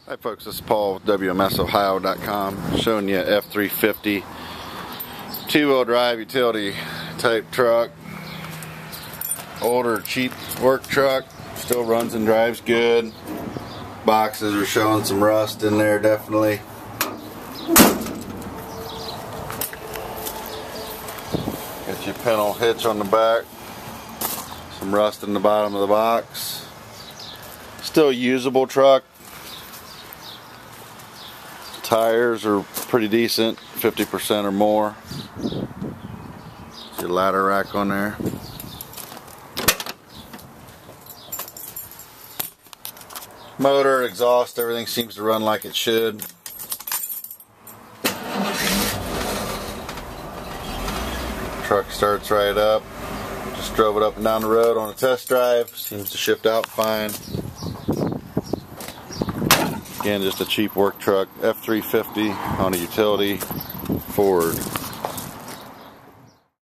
Hi folks, this is Paul with WMSOhio.com showing you F-350 two-wheel drive utility type truck. Older cheap work truck, still runs and drives good. Boxes are showing some rust in there definitely. Got your panel hitch on the back, some rust in the bottom of the box. Still usable truck. Tires are pretty decent, 50% or more. Your ladder rack on there. Motor, exhaust, everything seems to run like it should. Truck starts right up. Just drove it up and down the road on a test drive. Seems to shift out fine. Again, just a cheap work truck, F-350 on a utility Ford.